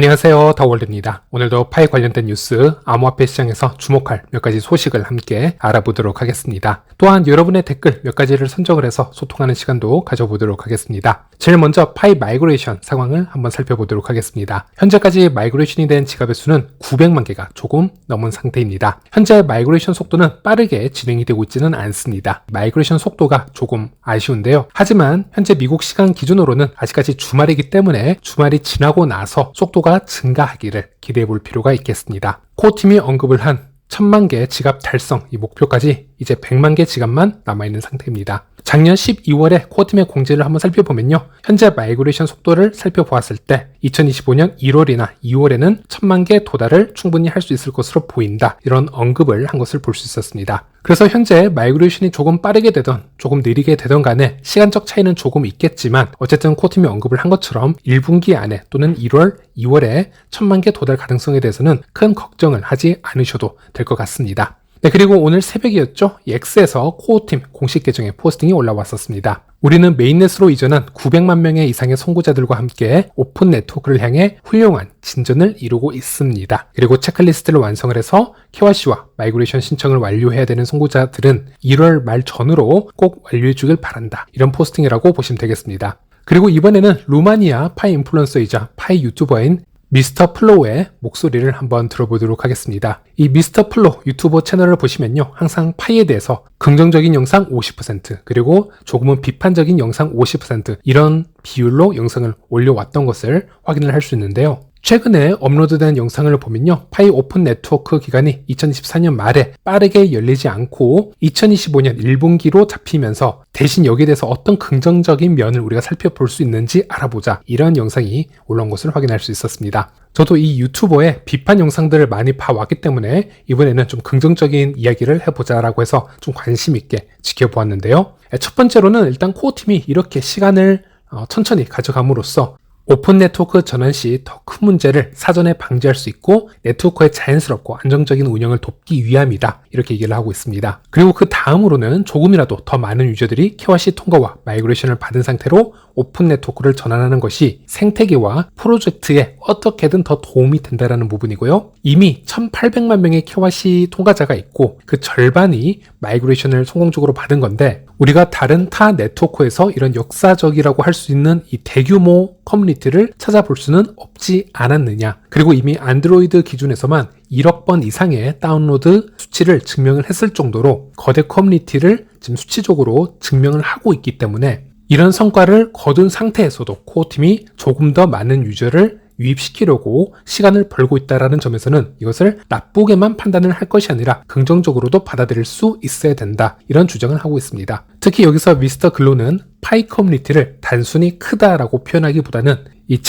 안녕하세요, 더월드입니다. 오늘도 파이 관련된 뉴스, 암호화폐 시장에서 주목할 몇 가지 소식을 함께 알아보도록 하겠습니다. 또한 여러분의 댓글 몇 가지를 선정을 해서 소통하는 시간도 가져보도록 하겠습니다. 제일 먼저 파이 마이그레이션 상황을 한번 살펴보도록 하겠습니다. 현재까지 마이그레이션이 된 지갑의 수는 900만 개가 조금 넘은 상태입니다. 현재 마이그레이션 속도는 빠르게 진행이 되고 있지는 않습니다. 마이그레이션 속도가 조금 아쉬운데요. 하지만 현재 미국 시간 기준으로는 아직까지 주말이기 때문에 주말이 지나고 나서 속도가 증가하기를 기대해 볼 필요가 있겠습니다. 코어팀이 언급을 한 1000만 개 지갑 달성 이 목표까지 이제 100만 개 지갑만 남아있는 상태입니다. 작년 12월에 코어팀의 공지를 한번 살펴보면요. 현재 마이그레이션 속도를 살펴보았을 때 2025년 1월이나 2월에는 1000만 개 도달을 충분히 할 수 있을 것으로 보인다. 이런 언급을 한 것을 볼 수 있었습니다. 그래서 현재 마이그레이션이 조금 빠르게 되던 조금 느리게 되던 간에 시간적 차이는 조금 있겠지만 어쨌든 코어팀이 언급을 한 것처럼 1분기 안에 또는 1월, 2월에 1000만 개 도달 가능성에 대해서는 큰 걱정을 하지 않으셔도 될 것 같습니다. 네, 그리고 오늘 새벽이었죠. X에서 코어팀 공식 계정에 포스팅이 올라왔었습니다. 우리는 메인넷으로 이전한 900만 명의 이상의 선구자들과 함께 오픈 네트워크를 향해 훌륭한 진전을 이루고 있습니다. 그리고 체크리스트를 완성을 해서 KYC와 마이그레이션 신청을 완료해야 되는 선구자들은 1월 말 전후로 꼭 완료해 주길 바란다. 이런 포스팅이라고 보시면 되겠습니다. 그리고 이번에는 루마니아 파이 인플루언서이자 파이 유튜버인 미스터 플로우의 목소리를 한번 들어보도록 하겠습니다. 이 미스터 플로우 유튜버 채널을 보시면요. 항상 파이에 대해서 긍정적인 영상 50% 그리고 조금은 비판적인 영상 50% 이런 비율로 영상을 올려왔던 것을 확인을 할 수 있는데요. 최근에 업로드된 영상을 보면요. 파이 오픈 네트워크 기간이 2024년 말에 빠르게 열리지 않고 2025년 1분기로 잡히면서 대신 여기에 대해서 어떤 긍정적인 면을 우리가 살펴볼 수 있는지 알아보자. 이런 영상이 올라온 것을 확인할 수 있었습니다. 저도 이 유튜버의 비판 영상들을 많이 봐왔기 때문에 이번에는 좀 긍정적인 이야기를 해보자라고 해서 좀 관심 있게 지켜보았는데요. 첫 번째로는 일단 코어팀이 이렇게 시간을 천천히 가져감으로써 오픈 네트워크 전환 시 더 큰 문제를 사전에 방지할 수 있고 네트워크의 자연스럽고 안정적인 운영을 돕기 위함이다. 이렇게 얘기를 하고 있습니다. 그리고 그 다음으로는 조금이라도 더 많은 유저들이 KYC 통과와 마이그레이션을 받은 상태로 오픈 네트워크를 전환하는 것이 생태계와 프로젝트에 어떻게든 더 도움이 된다는 부분이고요. 이미 1800만 명의 KYC 통과자가 있고 그 절반이 마이그레이션을 성공적으로 받은 건데 우리가 다른 타 네트워크에서 이런 역사적이라고 할 수 있는 이 대규모 커뮤니티를 찾아볼 수는 없지 않았느냐. 그리고 이미 안드로이드 기준에서만 1억 번 이상의 다운로드 수치를 증명을 했을 정도로 거대 커뮤니티를 지금 수치적으로 증명을 하고 있기 때문에 이런 성과를 거둔 상태에서도 코어팀이 조금 더 많은 유저를 유입시키려고 시간을 벌고 있다는 점에서는 이것을 나쁘게만 판단을 할 것이 아니라 긍정적으로도 받아들일 수 있어야 된다. 이런 주장을 하고 있습니다. 특히 여기서 미스터 글로는 파이 커뮤니티를 단순히 크다라고 표현하기보다는 이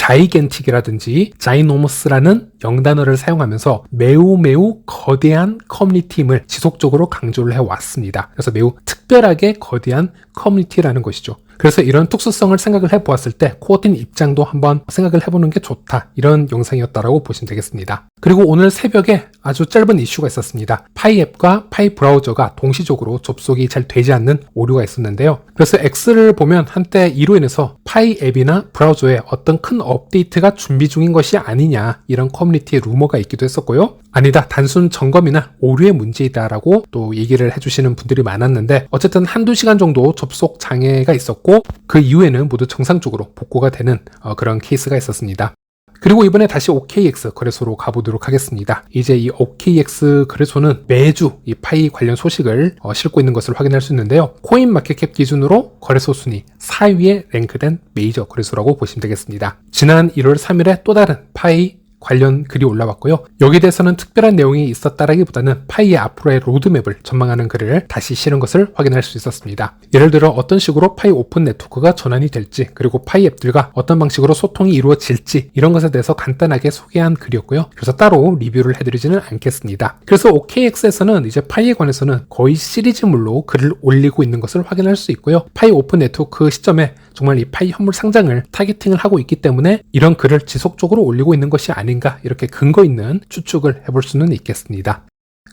자이겐틱이라든지 자이노머스라는 영단어를 사용하면서 매우 거대한 커뮤니티임을 지속적으로 강조를 해왔습니다. 그래서 매우 특별하게 거대한 커뮤니티라는 것이죠. 그래서 이런 특수성을 생각을 해보았을 때 코어팀 입장도 한번 생각을 해보는 게 좋다. 이런 영상이었다라고 보시면 되겠습니다. 그리고 오늘 새벽에 아주 짧은 이슈가 있었습니다. 파이 앱과 파이 브라우저가 동시적으로 접속이 잘 되지 않는 오류가 있었는데요. 그래서 X를 보면 한때 이로 인해서 파이 앱이나 브라우저에 어떤 큰 업데이트가 준비 중인 것이 아니냐 이런 커뮤니티의 루머가 있기도 했었고요. 아니다, 단순 점검이나 오류의 문제이다라고 또 얘기를 해주시는 분들이 많았는데 어쨌든 한두 시간 정도 접속 장애가 있었고 그 이후에는 모두 정상적으로 복구가 되는 그런 케이스가 있었습니다. 그리고 이번에 다시 OKX 거래소로 가보도록 하겠습니다. 이제 이 OKX 거래소는 매주 이 파이 관련 소식을 싣고 있는 것을 확인할 수 있는데요. 코인마켓캡 기준으로 거래소 순위 4위에 랭크된 메이저 거래소라고 보시면 되겠습니다. 지난 1월 3일에 또 다른 파이 관련 글이 올라왔고요. 여기에 대해서는 특별한 내용이 있었다라기보다는 파이의 앞으로의 로드맵을 전망하는 글을 다시 실은 것을 확인할 수 있었습니다. 예를 들어 어떤 식으로 파이 오픈 네트워크가 전환이 될지 그리고 파이 앱들과 어떤 방식으로 소통이 이루어질지 이런 것에 대해서 간단하게 소개한 글이었고요. 그래서 따로 리뷰를 해드리지는 않겠습니다. 그래서 OKX에서는 이제 파이에 관해서는 거의 시리즈물로 글을 올리고 있는 것을 확인할 수 있고요. 파이 오픈 네트워크 시점에 정말 이 파이 현물 상장을 타겟팅을 하고 있기 때문에 이런 글을 지속적으로 올리고 있는 것이 아닌가 이렇게 근거 있는 추측을 해볼 수는 있겠습니다.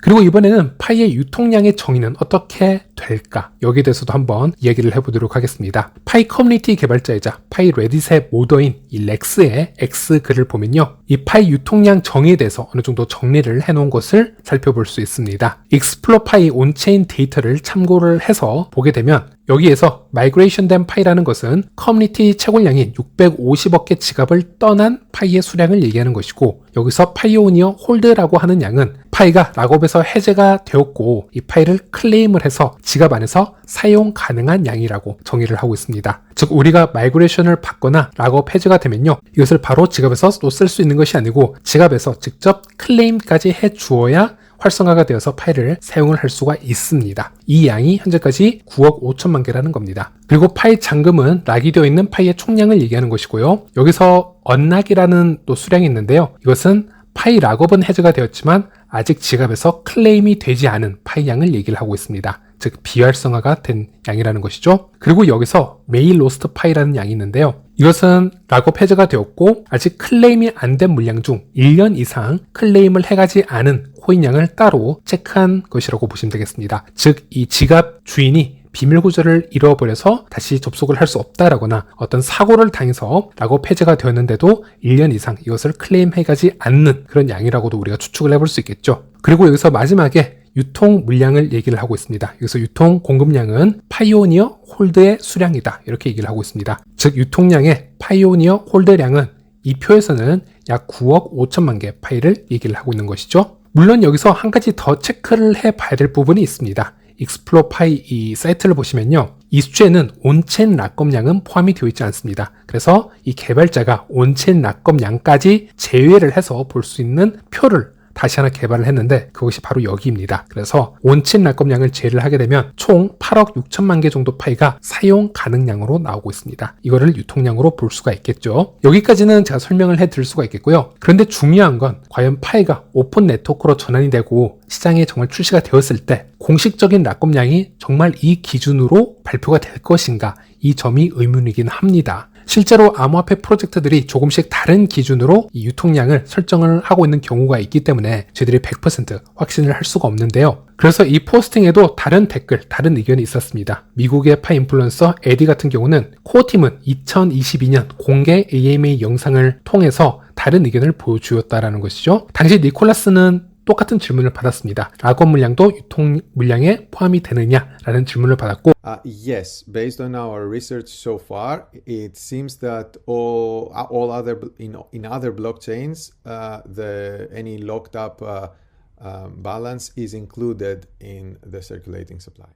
그리고 이번에는 파이의 유통량의 정의는 어떻게 될까? 여기에 대해서도 한번 이야기를 해보도록 하겠습니다. 파이 커뮤니티 개발자이자 파이 레딧의 모더인 이 렉스의 X 글을 보면요. 이 파이 유통량 정의에 대해서 어느 정도 정리를 해놓은 것을 살펴볼 수 있습니다. 익스플로 파이 온체인 데이터를 참고를 해서 보게 되면 여기에서 마이그레이션 된 파이라는 것은 커뮤니티 채굴량인 650억 개 지갑을 떠난 파이의 수량을 얘기하는 것이고, 여기서 파이오니어 홀드라고 하는 양은 파이가 락업에서 해제가 되었고 이 파이를 클레임을 해서 지갑 안에서 사용 가능한 양이라고 정의를 하고 있습니다. 즉 우리가 마이그레이션을 받거나 락업 해제가 되면요, 이것을 바로 지갑에서 또 쓸 수 있는 것이 아니고 지갑에서 직접 클레임까지 해 주어야 활성화가 되어서 파일을 사용을 할 수가 있습니다. 이 양이 현재까지 9억 5천만 개라는 겁니다. 그리고 파이 잔금은 락이 되어 있는 파이의 총량을 얘기하는 것이고요. 여기서 언락이라는 또 수량이 있는데요. 이것은 파이 락업은 해제가 되었지만 아직 지갑에서 클레임이 되지 않은 파이 양을 얘기를 하고 있습니다. 즉 비활성화가 된 양이라는 것이죠. 그리고 여기서 메일 로스트 파이라는 양이 있는데요. 이것은 락업 해제가 되었고 아직 클레임이 안 된 물량 중 1년 이상 클레임을 해가지 않은 코인 양을 따로 체크한 것이라고 보시면 되겠습니다. 즉 이 지갑 주인이 비밀 구조를 잃어버려서 다시 접속을 할 수 없다라거나 어떤 사고를 당해서 락업 해제가 되었는데도 1년 이상 이것을 클레임해가지 않는 그런 양이라고도 우리가 추측을 해볼 수 있겠죠. 그리고 여기서 마지막에 유통 물량을 얘기를 하고 있습니다. 여기서 유통 공급량은 파이오니어 홀드의 수량이다, 이렇게 얘기를 하고 있습니다. 즉 유통량의 파이오니어 홀드량은 이 표에서는 약 9억 5천만 개 파일을 얘기를 하고 있는 것이죠. 물론 여기서 한 가지 더 체크를 해봐야 될 부분이 있습니다. 익스플로 파이 이 사이트를 보시면요, 이 수치에는 온체인 락검량은 포함이 되어 있지 않습니다. 그래서 이 개발자가 온체인 락검량까지 제외를 해서 볼 수 있는 표를 다시 하나 개발을 했는데 그것이 바로 여기입니다. 그래서 온체인 락검량을 제외를 하게 되면 총 8억 6천만 개 정도 파이가 사용 가능량으로 나오고 있습니다. 이거를 유통량으로 볼 수가 있겠죠. 여기까지는 제가 설명을 해드릴 수가 있겠고요. 그런데 중요한 건 과연 파이가 오픈 네트워크로 전환이 되고 시장에 정말 출시가 되었을 때 공식적인 락검량이 정말 이 기준으로 발표가 될 것인가, 이 점이 의문이긴 합니다. 실제로 암호화폐 프로젝트들이 조금씩 다른 기준으로 이 유통량을 설정을 하고 있는 경우가 있기 때문에 저희들이 100% 확신을 할 수가 없는데요. 그래서 이 포스팅에도 다른 댓글, 다른 의견이 있었습니다. 미국의 파이 인플루언서 에디 같은 경우는 코어팀은 2022년 공개 AMA 영상을 통해서 다른 의견을 보여주었다라는 것이죠. 당시 니콜라스는 똑같은 질문을 받았습니다. 락업 물량도 유통 물량에 포함이 되느냐라는 질문을 받았고, Yes, based on our research so far, it seems that all other in other blockchains, any locked up balance is included in the circulating supply.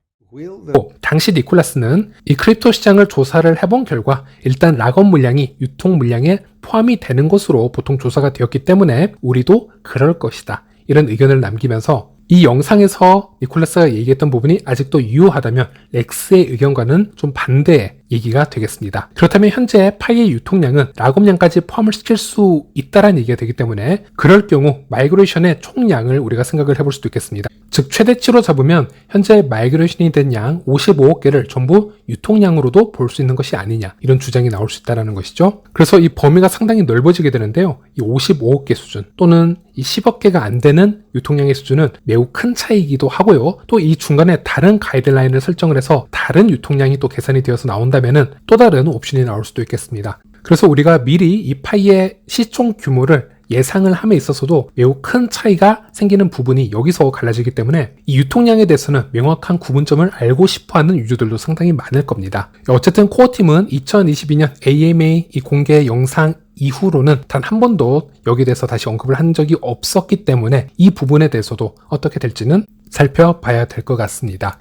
당시 니콜라스는 이 크립토 시장을 조사를 해본 결과 일단 락업 물량이 유통 물량에 포함이 되는 것으로 보통 조사가 되었기 때문에 우리도 그럴 것이다, 이런 의견을 남기면서 이 영상에서 니콜라스가 얘기했던 부분이 아직도 유효하다면 렉스의 의견과는 좀 반대의 얘기가 되겠습니다. 그렇다면 현재 파이의 유통량은 락업량까지 포함을 시킬 수 있다는 얘기가 되기 때문에 그럴 경우 마이그레이션의 총량을 우리가 생각을 해볼 수도 있겠습니다. 즉 최대치로 잡으면 현재 마이그레이션이 된 양 55억 개를 전부 유통량으로도 볼 수 있는 것이 아니냐, 이런 주장이 나올 수 있다는 것이죠. 그래서 이 범위가 상당히 넓어지게 되는데요. 이 55억 개 수준 또는 이 10억 개가 안 되는 유통량의 수준은 매우 큰 차이이기도 하고요. 또 이 중간에 다른 가이드라인을 설정을 해서 다른 유통량이 또 계산이 되어서 나온다면은 또 다른 옵션이 나올 수도 있겠습니다. 그래서 우리가 미리 이 파이의 시총 규모를 예상을 함에 있어서도 매우 큰 차이가 생기는 부분이 여기서 갈라지기 때문에 이 유통량에 대해서는 명확한 구분점을 알고 싶어하는 유저들도 상당히 많을 겁니다. 어쨌든 코어팀은 2022년 AMA 이 공개 영상 이후로는 단 한 번도 여기에 대해서 다시 언급을 한 적이 없었기 때문에 이 부분에 대해서도 어떻게 될지는 살펴봐야 될 것 같습니다.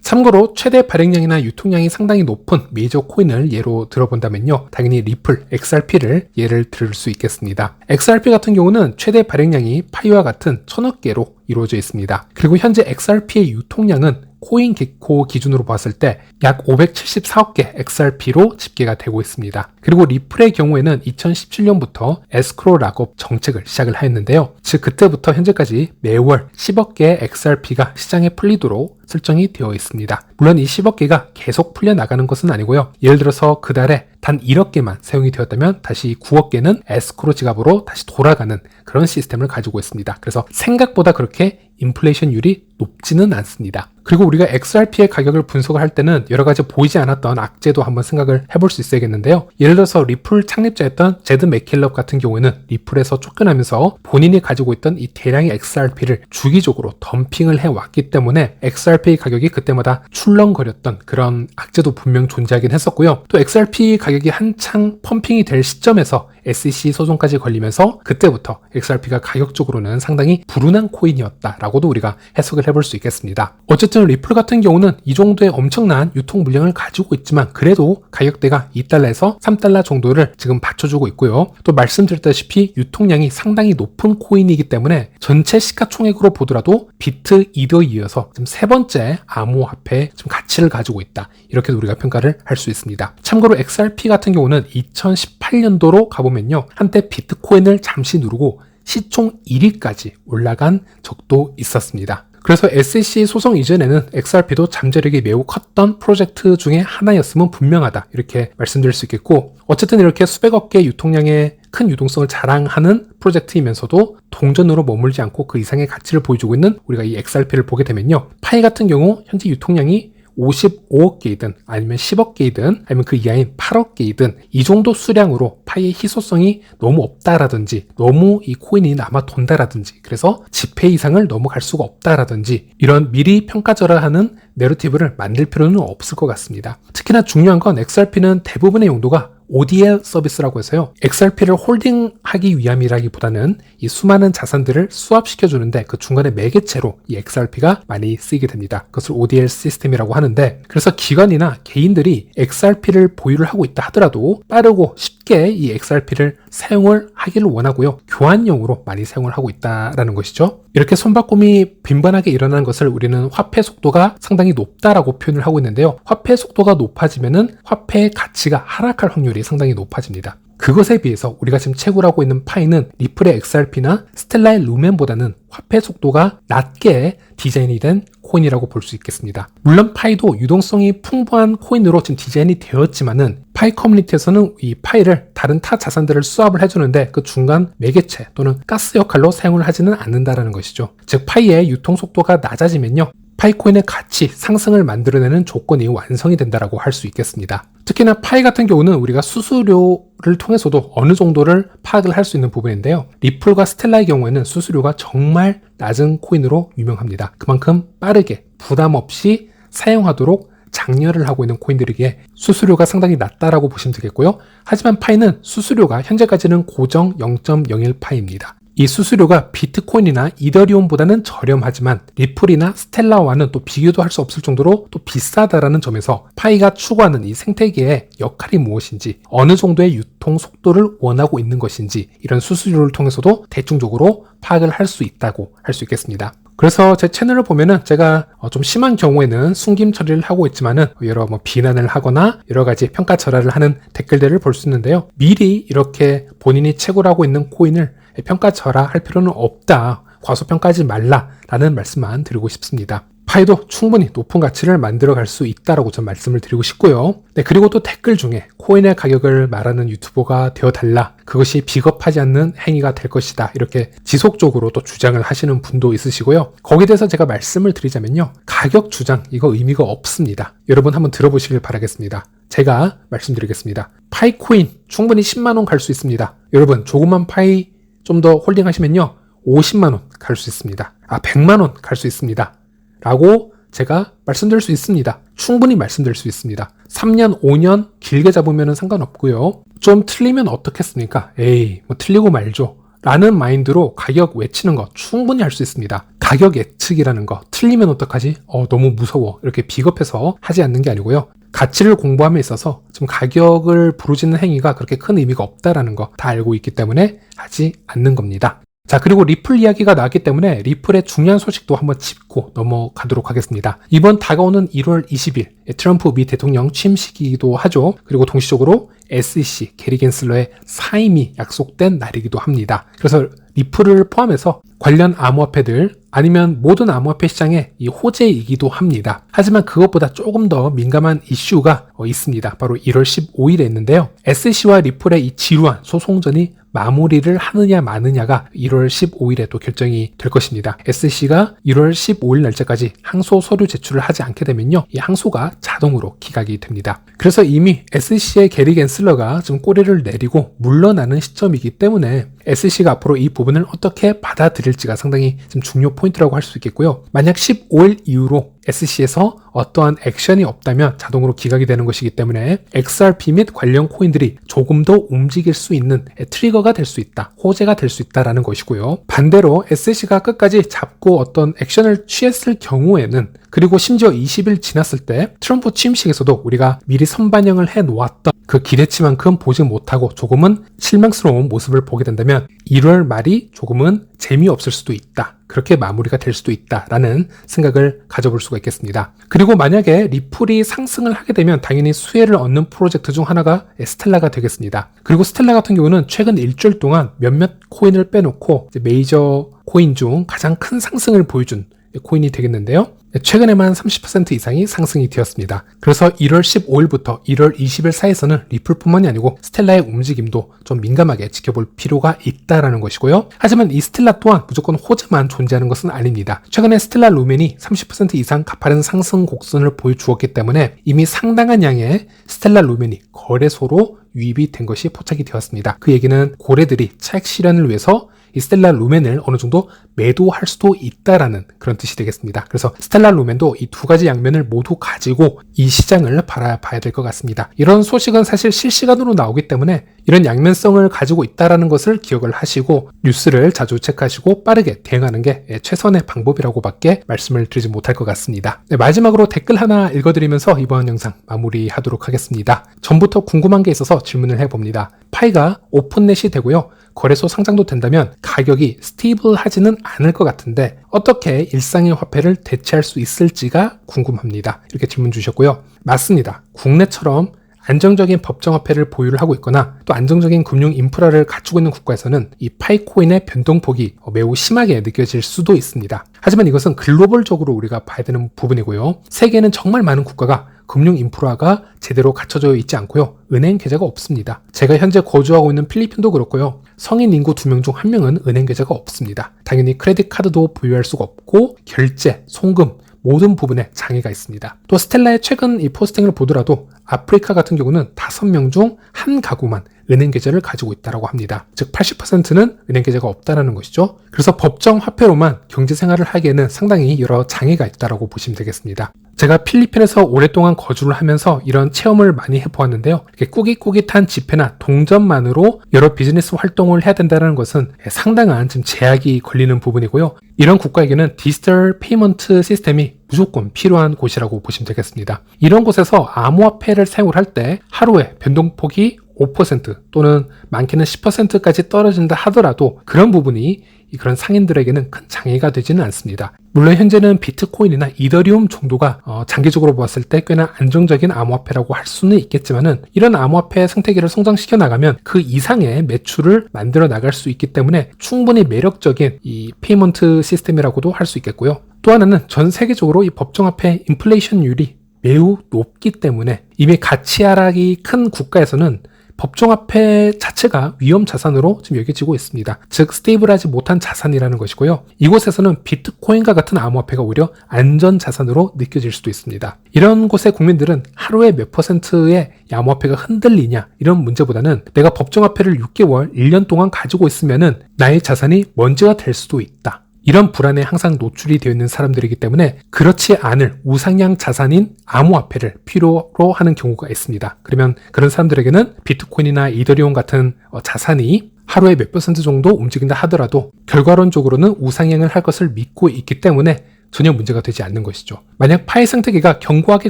참고로 최대 발행량이나 유통량이 상당히 높은 메이저 코인을 예로 들어본다면요, 당연히 리플, XRP를 예를 들을 수 있겠습니다. XRP 같은 경우는 최대 발행량이 파이와 같은 1000억 개로 이루어져 있습니다. 그리고 현재 XRP의 유통량은 코인 개코 기준으로 봤을 때 약 574억 개 XRP로 집계가 되고 있습니다. 그리고 리플의 경우에는 2017년부터 에스크로 락업 정책을 시작을 하였는데요. 즉 그때부터 현재까지 매월 10억 개의 XRP가 시장에 풀리도록 설정이 되어 있습니다. 물론 이 10억 개가 계속 풀려나가는 것은 아니고요. 예를 들어서 그달에 단 1억 개만 사용이 되었다면 다시 9억 개는 에스크로 지갑으로 다시 돌아가는 그런 시스템을 가지고 있습니다. 그래서 생각보다 그렇게 인플레이션율이 높지는 않습니다. 그리고 우리가 XRP의 가격을 분석을 할 때는 여러 가지 보이지 않았던 악재도 한번 생각을 해볼 수 있어야겠는데요. 예를 들어서 리플 창립자였던 제드 맥킬럽 같은 경우에는 리플에서 쫓겨나면서 본인이 가지고 있던 이 대량의 XRP를 주기적으로 덤핑을 해왔기 때문에 XRP 가격이 그때마다 출렁거렸던 그런 악재도 분명 존재하긴 했었고요. 또 XRP 가격이 한창 펌핑이 될 시점에서 SEC 소송까지 걸리면서 그때부터 XRP가 가격적으로는 상당히 불운한 코인이었다라고도 우리가 해석을 해볼 수 있겠습니다. 어쨌든 리플 같은 경우는 이 정도의 엄청난 유통 물량을 가지고 있지만 그래도 가격대가 2달러에서 3달러 정도를 지금 받쳐주고 있고요. 또 말씀드렸다시피 유통량이 상당히 높은 코인이기 때문에 전체 시가총액으로 보더라도 비트 이더에 이어서 지금 세 번째 암호화폐의 지금 가치를 가지고 있다. 이렇게 우리가 평가를 할 수 있습니다. 참고로 XRP 같은 경우는 2018년도로 가보면요. 한때 비트코인을 잠시 누르고 시총 1위까지 올라간 적도 있었습니다. 그래서 SEC 소송 이전에는 XRP도 잠재력이 매우 컸던 프로젝트 중에 하나였음은 분명하다. 이렇게 말씀드릴 수 있겠고 어쨌든 이렇게 수백억 개 유통량의 큰 유동성을 자랑하는 프로젝트이면서도 동전으로 머물지 않고 그 이상의 가치를 보여주고 있는 우리가 이 XRP를 보게 되면요. 파이 같은 경우 현재 유통량이 55억 개이든 아니면 10억 개이든 아니면 그 이하인 8억 개이든 이 정도 수량으로 파이의 희소성이 너무 없다라든지 너무 이 코인이 남아 돈다라든지 그래서 지폐 이상을 넘어갈 수가 없다라든지 이런 미리 평가절하하는 내러티브를 만들 필요는 없을 것 같습니다. 특히나 중요한 건 XRP는 대부분의 용도가 ODL 서비스라고 해서요. XRP를 홀딩하기 위함이라기보다는 이 수많은 자산들을 수합시켜주는데 그 중간에 매개체로 이 XRP가 많이 쓰이게 됩니다. 그것을 ODL 시스템이라고 하는데 그래서 기관이나 개인들이 XRP를 보유를 하고 있다 하더라도 빠르고 쉽게 이 XRP를 사용을 하기를 원하고요. 교환용으로 많이 사용을 하고 있다라는 것이죠. 이렇게 손바꿈이 빈번하게 일어나는 것을 우리는 화폐 속도가 상당히 높다라고 표현을 하고 있는데요. 화폐 속도가 높아지면은 화폐의 가치가 하락할 확률이 상당히 높아집니다. 그것에 비해서 우리가 지금 채굴 하고 있는 파이는 리플의 XRP나 스텔라의 루멘보다는 화폐 속도가 낮게 디자인이 된 코인이라고 볼 수 있겠습니다. 물론 파이도 유동성이 풍부한 코인으로 지금 디자인이 되었지만은 파이 커뮤니티에서는 이 파이를 다른 타 자산들을 수합을 해주는데 그 중간 매개체 또는 가스 역할로 사용을 하지는 않는다라는 것이죠. 즉 파이의 유통 속도가 낮아지면요. 파이코인의 가치 상승을 만들어내는 조건이 완성이 된다라고 할 수 있겠습니다. 특히나 파이 같은 경우는 우리가 수수료를 통해서도 어느 정도를 파악을 할 수 있는 부분인데요. 리플과 스텔라의 경우에는 수수료가 정말 낮은 코인으로 유명합니다. 그만큼 빠르게 부담 없이 사용하도록 장려를 하고 있는 코인들에게 수수료가 상당히 낮다라고 보시면 되겠고요. 하지만 파이는 수수료가 현재까지는 고정 0.01파이입니다. 이 수수료가 비트코인이나 이더리움보다는 저렴하지만 리플이나 스텔라와는 또 비교도 할 수 없을 정도로 또 비싸다라는 점에서 파이가 추구하는 이 생태계의 역할이 무엇인지 어느 정도의 유통 속도를 원하고 있는 것인지 이런 수수료를 통해서도 대충적으로 파악을 할 수 있다고 할 수 있겠습니다. 그래서 제 채널을 보면은 제가 좀 심한 경우에는 숨김 처리를 하고 있지만은 여러 비난을 하거나 여러 가지 평가절하를 하는 댓글들을 볼 수 있는데요. 미리 이렇게 본인이 채굴하고 있는 코인을 평가절하할 필요는 없다. 과소평가하지 말라라는 말씀만 드리고 싶습니다. 파이도 충분히 높은 가치를 만들어갈 수 있다라고 좀 말씀을 드리고 싶고요. 네, 그리고 또 댓글 중에 코인의 가격을 말하는 유튜버가 되어달라. 그것이 비겁하지 않는 행위가 될 것이다. 이렇게 지속적으로 또 주장을 하시는 분도 있으시고요. 거기에 대해서 제가 말씀을 드리자면요. 가격 주장 이거 의미가 없습니다. 여러분 한번 들어보시길 바라겠습니다. 제가 말씀드리겠습니다. 파이 코인 충분히 10만원 갈 수 있습니다. 여러분 조그만 파이 좀 더 홀딩 하시면요. 50만원 갈 수 있습니다. 100만원 갈 수 있습니다. 라고 제가 말씀드릴 수 있습니다. 충분히 말씀드릴 수 있습니다. 3년, 5년 길게 잡으면 상관없고요. 좀 틀리면 어떻겠습니까? 에이, 틀리고 말죠. 라는 마인드로 가격 외치는 거 충분히 할 수 있습니다. 가격 예측이라는 거 틀리면 어떡하지? 너무 무서워. 이렇게 비겁해서 하지 않는 게 아니고요. 가치를 공부함에 있어서 지금 가격을 부르짖는 행위가 그렇게 큰 의미가 없다라는 거 다 알고 있기 때문에 하지 않는 겁니다. 자, 그리고 리플 이야기가 나왔기 때문에 리플의 중요한 소식도 한번 짚고 넘어가도록 하겠습니다. 이번 다가오는 1월 20일 트럼프 미 대통령 취임식이기도 하죠. 그리고 동시적으로 SEC 게리 겐슬러의 사임이 약속된 날이기도 합니다. 그래서 리플을 포함해서 관련 암호화폐들 아니면 모든 암호화폐 시장의 이 호재이기도 합니다. 하지만 그것보다 조금 더 민감한 이슈가 있습니다. 바로 1월 15일에 있는데요. SEC와 리플의 이 지루한 소송전이 마무리를 하느냐 마느냐가 1월 15일에 또 결정이 될 것입니다. SC가 1월 15일 날짜까지 항소 서류 제출을 하지 않게 되면요, 이 항소가 자동으로 기각이 됩니다. 그래서 이미 SC의 게리 갠슬러가 지금 꼬리를 내리고 물러나는 시점이기 때문에 SC가 앞으로 이 부분을 어떻게 받아들일지가 상당히 좀 중요 포인트라고 할 수 있겠고요. 만약 15일 이후로 SC에서 어떠한 액션이 없다면 자동으로 기각이 되는 것이기 때문에 XRP 및 관련 코인들이 조금 더 움직일 수 있는 트리거가 될 수 있다, 호재가 될 수 있다라는 것이고요. 반대로 SC가 끝까지 잡고 어떤 액션을 취했을 경우에는, 그리고 심지어 20일 지났을 때 트럼프 취임식에서도 우리가 미리 선반영을 해놓았던 그 기대치만큼 보지 못하고 조금은 실망스러운 모습을 보게 된다면 1월 말이 조금은 재미없을 수도 있다, 그렇게 마무리가 될 수도 있다라는 생각을 가져볼 수가 있겠습니다. 그리고 만약에 리플이 상승을 하게 되면 당연히 수혜를 얻는 프로젝트 중 하나가 스텔라가 되겠습니다. 그리고 스텔라 같은 경우는 최근 일주일 동안 몇몇 코인을 빼놓고 메이저 코인 중 가장 큰 상승을 보여준 코인이 되겠는데요. 최근에만 30% 이상이 상승이 되었습니다. 그래서 1월 15일부터 1월 20일 사이에서는 리플뿐만이 아니고 스텔라의 움직임도 좀 민감하게 지켜볼 필요가 있다라는 것이고요. 하지만 이 스텔라 또한 무조건 호재만 존재하는 것은 아닙니다. 최근에 스텔라 루멘이 30% 이상 가파른 상승 곡선을 보여주었기 때문에 이미 상당한 양의 스텔라 루멘이 거래소로 유입이 된 것이 포착이 되었습니다. 그 얘기는 고래들이 차익 실현을 위해서 이 스텔라 루멘을 어느 정도 매도할 수도 있다라는 그런 뜻이 되겠습니다. 그래서 스텔라 루멘도 이 두 가지 양면을 모두 가지고 이 시장을 바라봐야 될 것 같습니다. 이런 소식은 사실 실시간으로 나오기 때문에 이런 양면성을 가지고 있다라는 것을 기억을 하시고 뉴스를 자주 체크하시고 빠르게 대응하는 게 최선의 방법이라고밖에 말씀을 드리지 못할 것 같습니다. 마지막으로 댓글 하나 읽어드리면서 이번 영상 마무리하도록 하겠습니다. 전부터 궁금한 게 있어서 질문을 해봅니다. 파이가 오픈넷이 되고요, 거래소 상장도 된다면 가격이 스테이블하지는 않을 것 같은데 어떻게 일상의 화폐를 대체할 수 있을지가 궁금합니다. 이렇게 질문 주셨고요. 맞습니다. 국내처럼 안정적인 법정화폐를 보유를 하고 있거나 또 안정적인 금융 인프라를 갖추고 있는 국가에서는 이 파이코인의 변동폭이 매우 심하게 느껴질 수도 있습니다. 하지만 이것은 글로벌적으로 우리가 봐야 되는 부분이고요. 세계에는 정말 많은 국가가 금융 인프라가 제대로 갖춰져 있지 않고요, 은행 계좌가 없습니다. 제가 현재 거주하고 있는 필리핀도 그렇고요, 성인 인구 2명 중 1명은 은행 계좌가 없습니다. 당연히 크레딧 카드도 보유할 수가 없고 결제, 송금 모든 부분에 장애가 있습니다. 또 스텔라의 최근 이 포스팅을 보더라도 아프리카 같은 경우는 5명 중 한 가구만 은행 계좌를 가지고 있다고 합니다. 즉 80%는 은행 계좌가 없다는 것이죠. 그래서 법정 화폐로만 경제 생활을 하기에는 상당히 여러 장애가 있다고 보시면 되겠습니다. 제가 필리핀에서 오랫동안 거주를 하면서 이런 체험을 많이 해보았는데요. 이렇게 꾸깃꾸깃한 지폐나 동전만으로 여러 비즈니스 활동을 해야 된다는 것은 상당한 좀 제약이 걸리는 부분이고요. 이런 국가에게는 디지털 페이먼트 시스템이 무조건 필요한 곳이라고 보시면 되겠습니다. 이런 곳에서 암호화폐를 사용을 할 때 하루에 변동폭이 5% 또는 많게는 10%까지 떨어진다 하더라도 그런 부분이 그런 상인들에게는 큰 장애가 되지는 않습니다. 물론 현재는 비트코인이나 이더리움 정도가 장기적으로 보았을 때 꽤나 안정적인 암호화폐라고 할 수는 있겠지만은 이런 암호화폐 생태계를 성장시켜 나가면 그 이상의 매출을 만들어 나갈 수 있기 때문에 충분히 매력적인 이 페이먼트 시스템이라고도 할 수 있겠고요. 또 하나는 전 세계적으로 이 법정화폐 인플레이션율이 매우 높기 때문에 이미 가치 하락이 큰 국가에서는 법정화폐 자체가 위험 자산으로 지금 여겨지고 있습니다. 즉 스테이블하지 못한 자산이라는 것이고요. 이곳에서는 비트코인과 같은 암호화폐가 오히려 안전 자산으로 느껴질 수도 있습니다. 이런 곳의 국민들은 하루에 몇 %의 암호화폐가 흔들리냐 이런 문제보다는 내가 법정화폐를 6개월, 1년 동안 가지고 있으면은 나의 자산이 먼지가 될 수도 있다. 이런 불안에 항상 노출이 되어 있는 사람들이기 때문에 그렇지 않을 우상향 자산인 암호화폐를 필요로 하는 경우가 있습니다. 그러면 그런 사람들에게는 비트코인이나 이더리움 같은 자산이 하루에 몇 % 정도 움직인다 하더라도 결과론적으로는 우상향을 할 것을 믿고 있기 때문에 전혀 문제가 되지 않는 것이죠. 만약 파이 생태계가 견고하게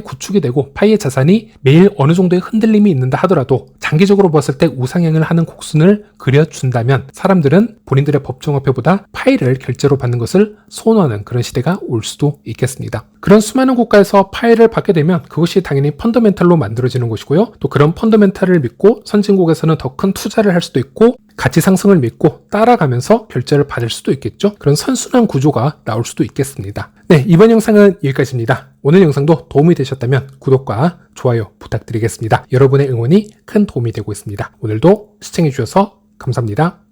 구축이 되고 파이의 자산이 매일 어느 정도의 흔들림이 있는다 하더라도 장기적으로 봤을 때 우상향을 하는 곡선을 그려준다면 사람들은 본인들의 법정화폐보다 파이를 결제로 받는 것을 선호하는 그런 시대가 올 수도 있겠습니다. 그런 수많은 국가에서 파이를 받게 되면 그것이 당연히 펀더멘탈로 만들어지는 것이고요. 또 그런 펀더멘탈을 믿고 선진국에서는 더 큰 투자를 할 수도 있고 가치 상승을 믿고 따라가면서 결제를 받을 수도 있겠죠. 그런 선순환 구조가 나올 수도 있겠습니다. 네, 이번 영상은 여기까지입니다. 오늘 영상도 도움이 되셨다면 구독과 좋아요 부탁드리겠습니다. 여러분의 응원이 큰 도움이 되고 있습니다. 오늘도 시청해주셔서 감사합니다.